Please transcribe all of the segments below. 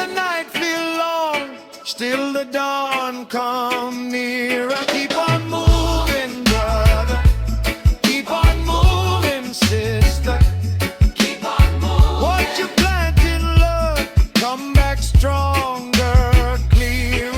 the night feel long, still the dawn come nearer. Keep on moving, brother. Keep on moving, sister. Keep on moving. What you plant in love, come back stronger, clearer.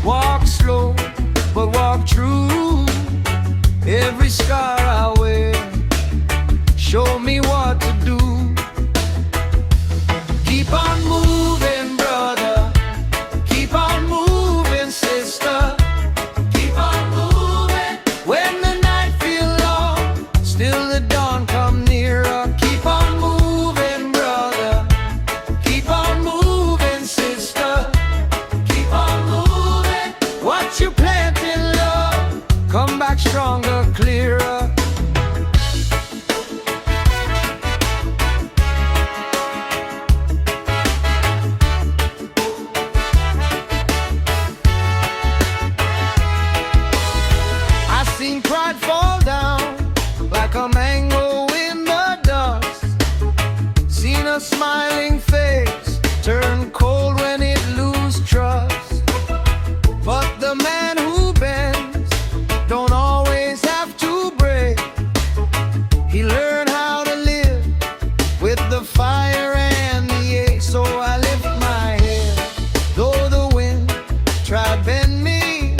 Walk slow, but walk true. Every scar I wear, show me what to do. Keep on moving, brother. Keep on moving, sister. Keep on moving. When the night feels long, still the dawn come nearer. Keep on moving, brother. Keep on moving, sister. Keep on moving. What you plant in love, come back stronger, clearer. I seen pride fall down like a mango in the dust. Seen a smiling face turn cold when it lose trust. But the man who bends don't always have to break. He learned how to live with the fire and the ache. So I lift my head, though the wind try bend me.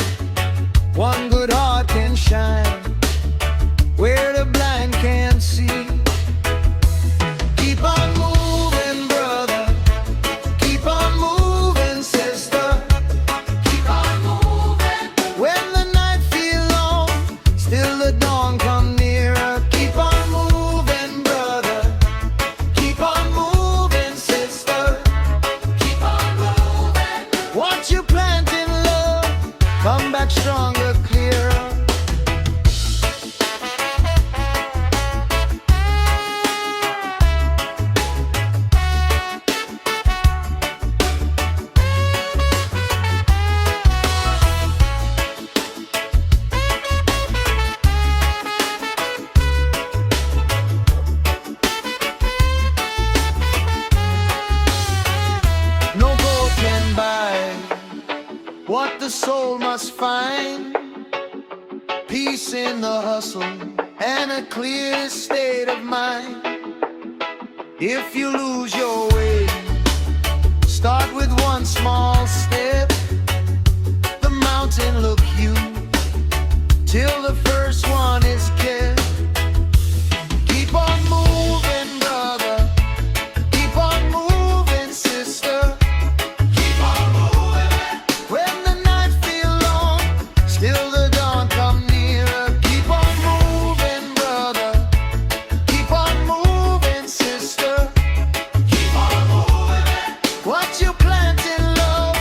One good heart can shine where the blind can't see. Keep on moving, brother. Keep on moving, sister. Keep on moving. When the night feels long, still the dawn come nearer. Keep on moving, brother. Keep on moving, sister. Keep on moving. What you plant in love, come back stronger, clearer. No gold can buy what the soul must find. Peace in the hustle and a clear state of mind. If you lose your way, start with one small step. The mountain look huge till the first one is kept. Keep on moving, brother. Keep on moving, sister. Keep on moving. When the night feel long, still the dawn come nearer. Keep on moving, brother. Keep on moving, sister. Keep on moving. What you plant in love,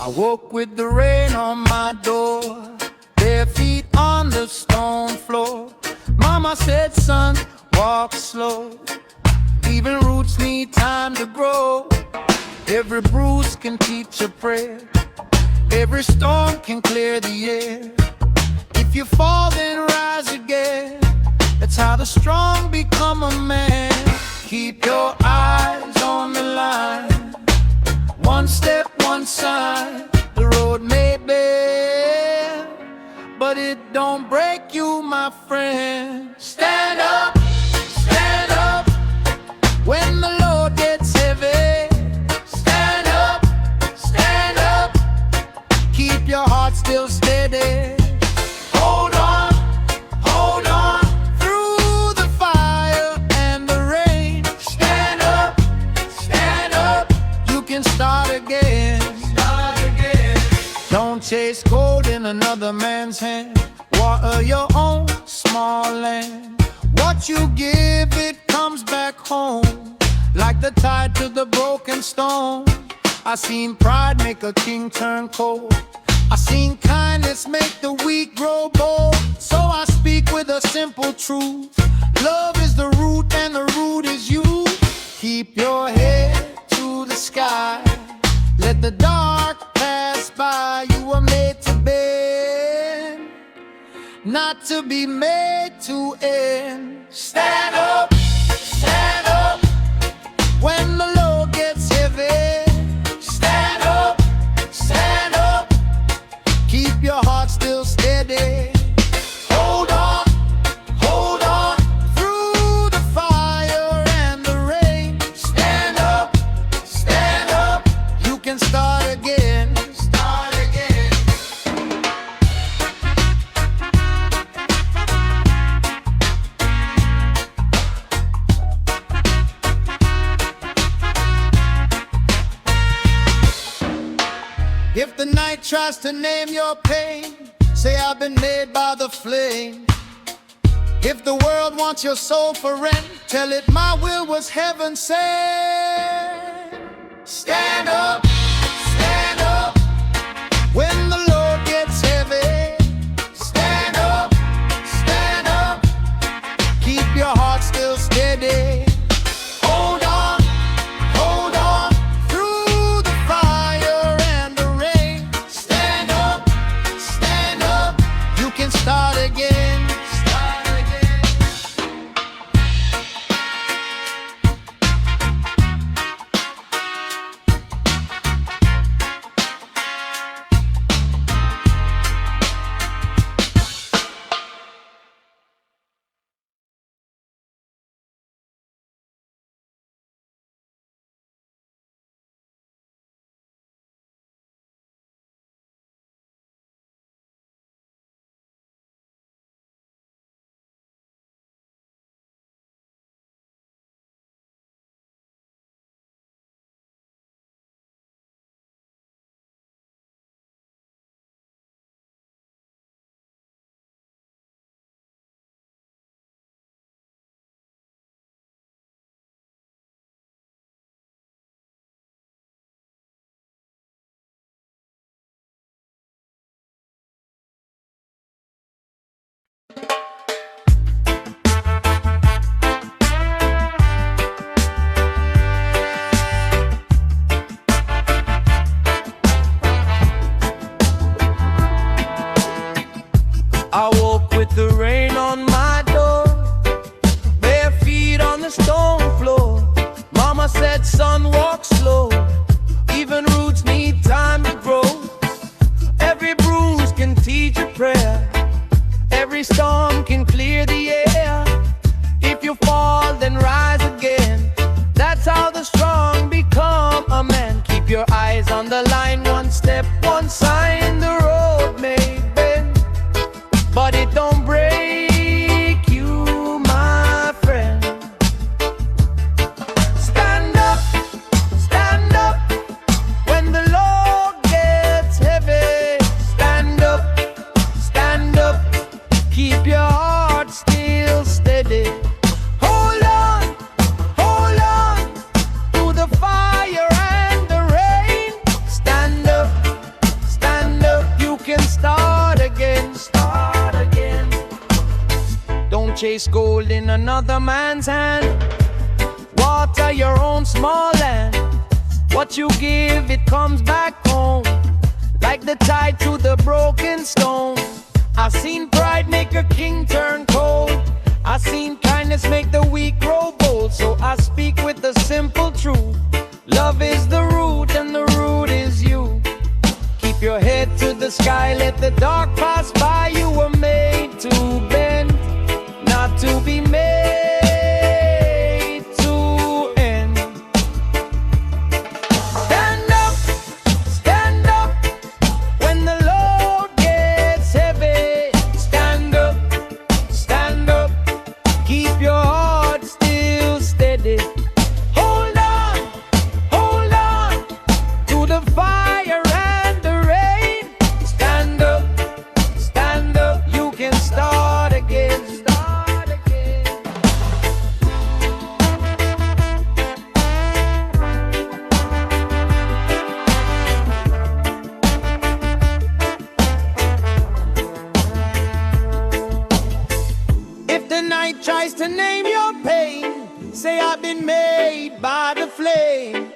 I woke with the rain on my door, bare feet on the stone floor. Mama said, son, walk slow. Even roots need time to grow. Every bruise can teach a prayer. Every storm can clear the air. If you fall, then rise again. That's how the strong become a man. Keep your eyes on the line. One step, one sign. The road may bend, but it don't break you, my friend. Stand up, stand up. When the load gets heavy, stand up, stand up. Keep your heart still steady. Hold on, hold on. Through the fire and the rain, stand up, stand up. You can start again, start again. Don't chase gold in another man's hand. Water your own small land. What you give, it comes back home, like the tide to the broken stone. I seen pride make a king turn cold. I seen kindness make the weak grow bold. So I speak with a simple truth. Love is the root and the root is you. Keep your head to the sky. Let the dark pass by. You were made to bend, not to be made to end. Stand up, stand up. When the load gets heavy, stand up, stand up. Keep your heart still steady. Hold on, hold on. Through the fire and the rain, stand up, stand up. You can start again, start again. If the night tries to name your pain, say I've been made by the flame. If the world wants your soul for rent, tell it my will was heaven sent. Stand up, stand up. When the load gets heavy, stand up, stand up. Keep your heart still steady. Hold on, hold on. Through the fire and the rain, stand up, stand up. You can start again, start again. I woke with the rain on my door, bare feet on the stone floor. Mama said, son, walk slow. Even roots need time to grow. Every bruise can teach a prayer. Every storm can clear the air. If you fall, then rise again. That's how the strong become a man. Keep your eyes on the line. One step, one sign. The road may bend, but it don't break you, my friend. Stand up, stand up. When the load gets heavy, stand up, stand up. Keep your heart still steady. Hold on, hold on. Through the fire and the rain, stand up, chase gold in another man's hand. Water your own small land. What you give, it comes back home, like the tide through the broken stone. I seen pride make a king turn cold. I seen kindness make the weak grow bold. So I speak with the simple truth. Love is the root and the root is you. Keep your head to the sky, let the dark pass by. You were made to bend, not to be made to end. Stand up when the load gets heavy. Stand up, keep your heart still steady. Hold on to the fire and the rain. Stand up, you can start again. If the night tries to name your pain, say I've been made by the flame.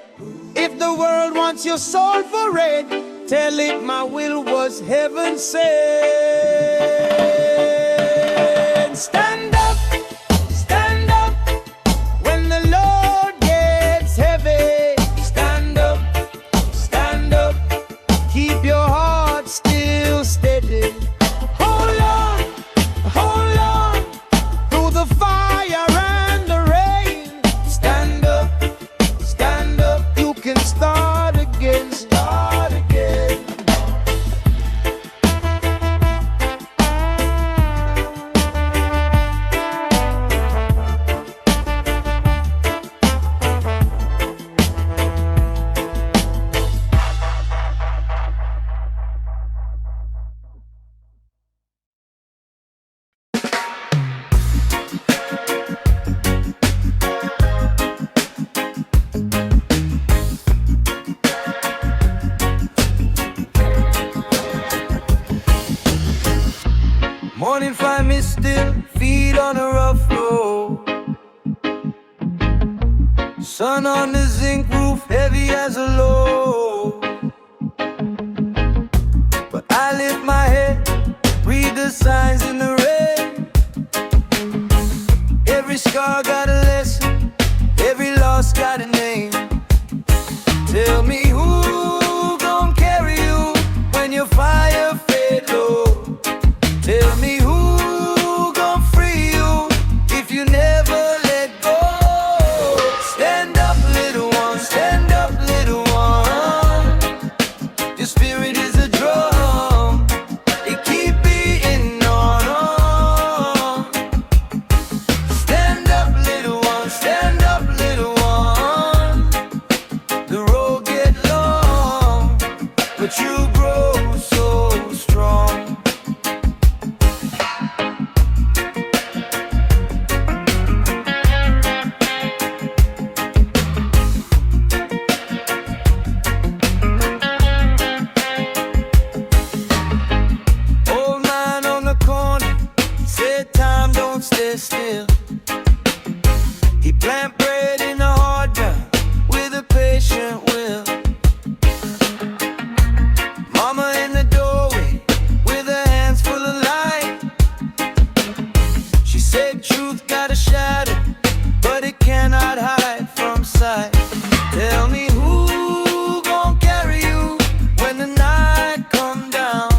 If the world wants your soul for red, tell it my will was heaven sent. Stand up when the load gets heavy. Stand up, keep your heart still steady. Hold on through the fire and the rain. Stand up, you can start again. Morning find me still, feet on a rough road. Sun on the zinc roof, heavy as a load. But I lift my head, read the signs in the rain. Every scar got a lesson, every loss got a name. Tell me who gon' carry you when your fire fade low. Tell me who gon' free you if you never let go. Stand up, little one, stand up, little one. Your spirit is a drum, it keep beating on. Stand up, little one, stand up, little one. The road get long, but you grow so strong. Old man on the corner said time don't stay still. He plant bread in the hard ground with a patient will. Mama in the doorway with her hands full of light. She said truth got a shadow, but it cannot hide from sight. Tell me who gon' carry you when the night come down.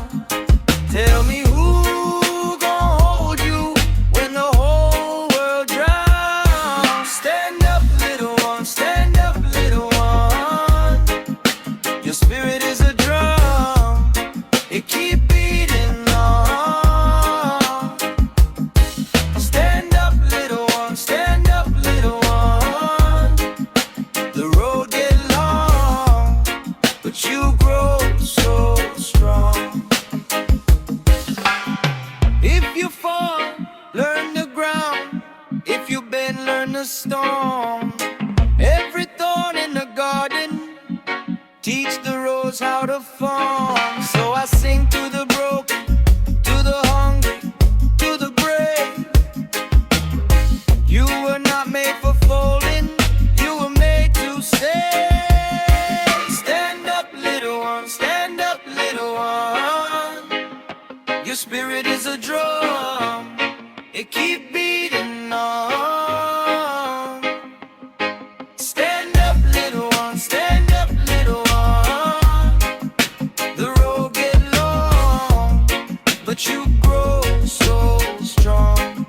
Tell me who gon' hold you when the whole world drowns. Stand up, little one, stand up, little one. Your spirit is a drum, it keep beating on. Stand up, little one, stand up, little one. The road get long, but you grow so strong. If you fall, learn the ground. If you bend, learn the storm. Every thorn in the garden teach the rose how to form. So I sing to the broken, to the hungry, to the brave. spirit is a drum, it keep beating on. Stand up, little one, stand up, little one. The road get long, but you grow so strong.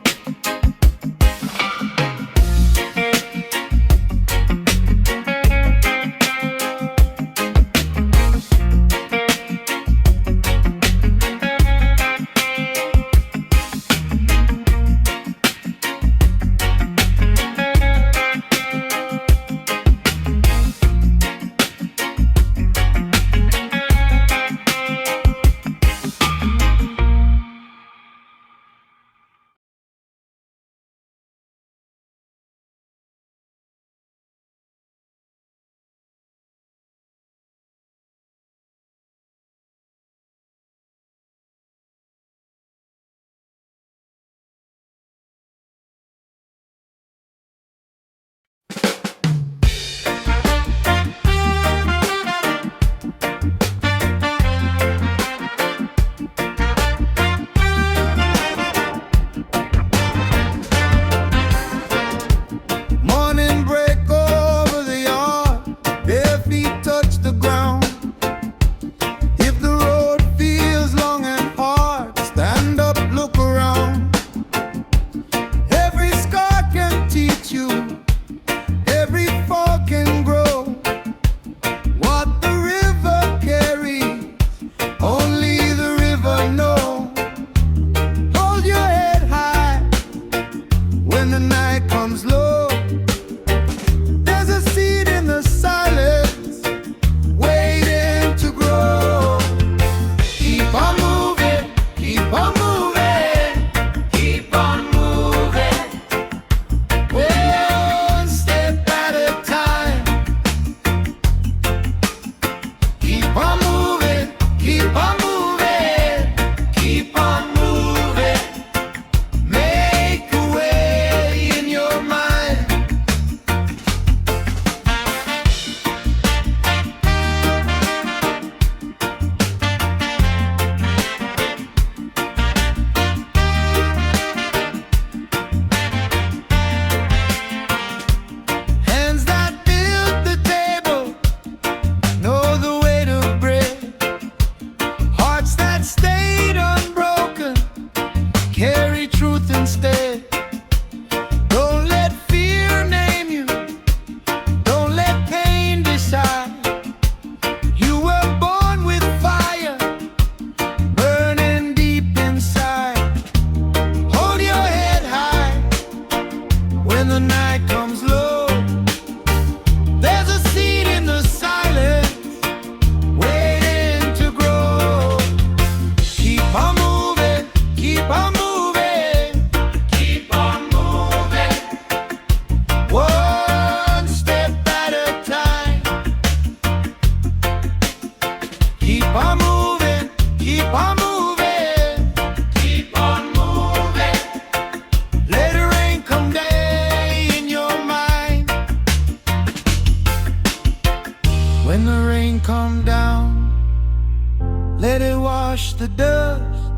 The dust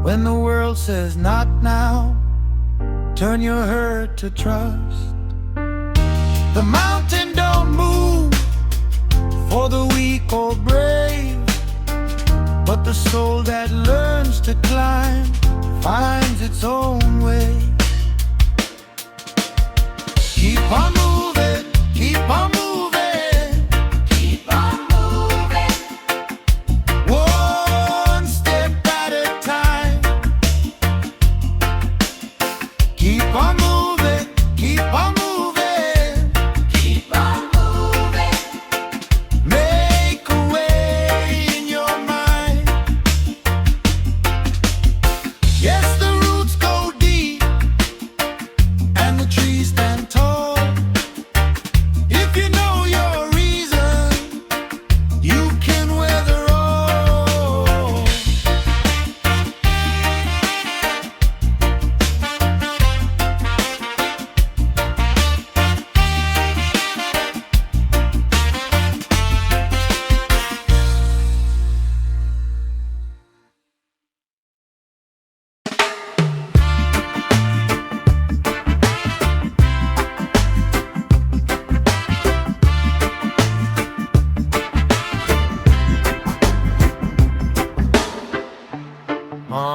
when the world says not now, turn your hurt to trust. The mountain don't move for the weak or brave, but the soul that learns to climb finds its own way. Keep on moving, keep on moving.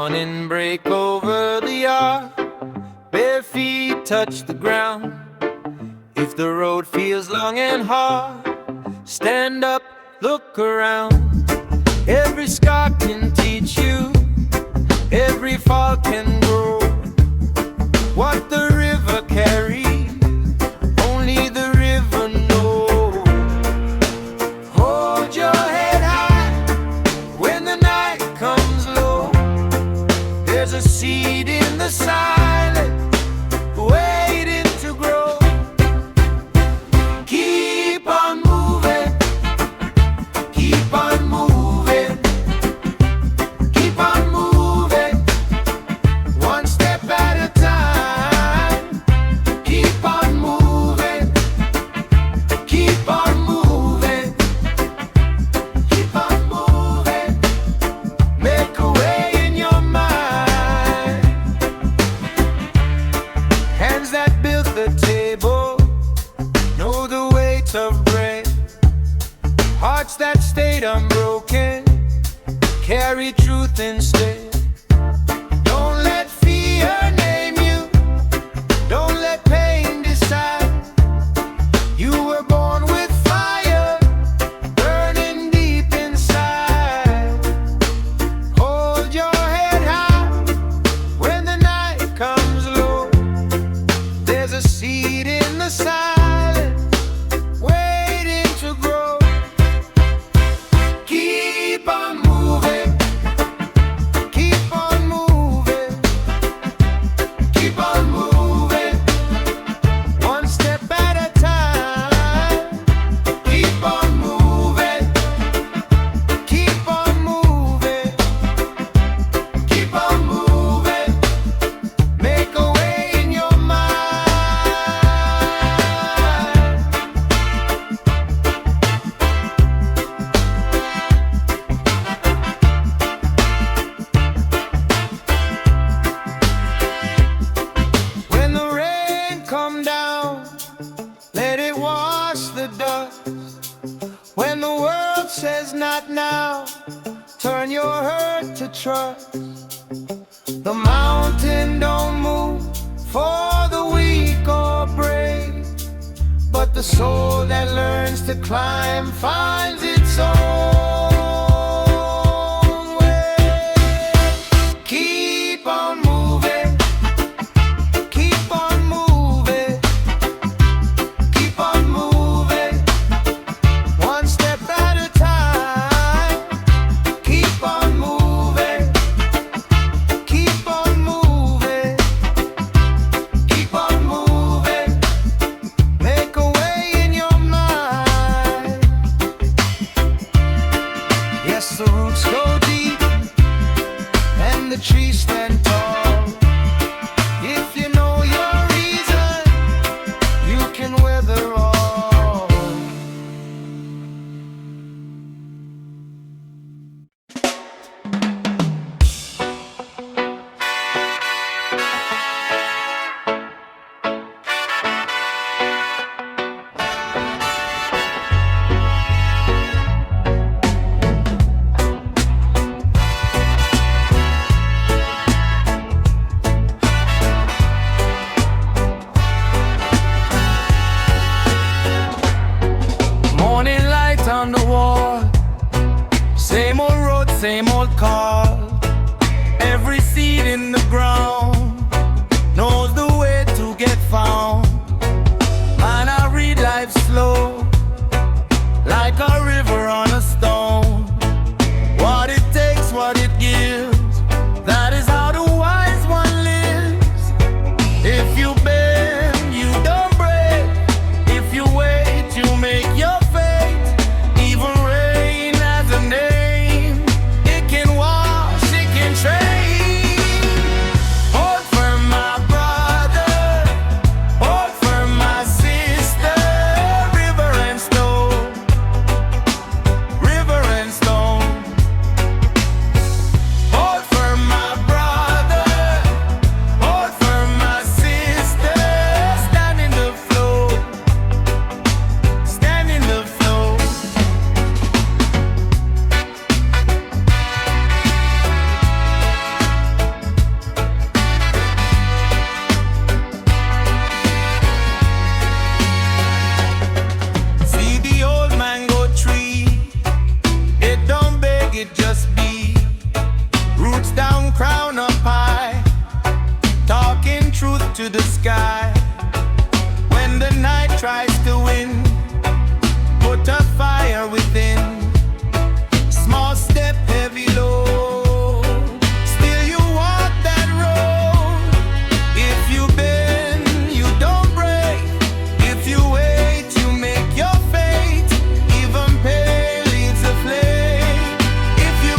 morning break over the yard, bare feet touch the ground. If the road feels long and hard, stand up, look around. Every scar can teach you, every fall can grow. What the river carries, only the river knows. Hold your head high when the night comes low. There's a seed in the silence waiting to grow. Keep on moving, keep on moving, keep on moving, one step at a time. Keep on moving, keep on moving, keep on moving, make a way in your mind. Hands that built the table know the weight of bread. Hearts that stayed unbroken carry truth instead. Don't let fear name you, don't let pain decide. You were born with fire burning deep inside. Hold your head high when the night comes low. There's a seed in the silence waiting to grow. Keep on moving, keep on moving, keep on moving, one step at a time. Keep on moving, keep on moving, keep on moving, make a way in your mind. When the rain come down, let it wash the dust. When the world says not now, turn your hurt to trust. The mountain don't move for the weak or brave, but the soul that learns to climb finds its own way. Keep on moving, keep on moving, keep on moving, one step at a time. Keep on moving, keep on moving, keep on moving, make a way in your mind. Yes, the roots go deep and the trees stand tall. If you know your reason, you can weather all. Morning light on the wall, same old road, same old call. Every seed in the ground knows the way to get found. Man, I read life slow, like a river on a stone. What it takes, what it gives, that is how the wise one lives. If you bend, you don't break. If you wait, you make your fate. Even rain has a name. It can wash, it can train. Hold it just be. Roots down, crown up high, talking truth to the sky. When the night tries to win, put a fire within. Small step, heavy load, still you walk that road. If you bend, you don't break. If you wait, you make your fate. Even pain leaves a flame. If you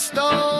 stone.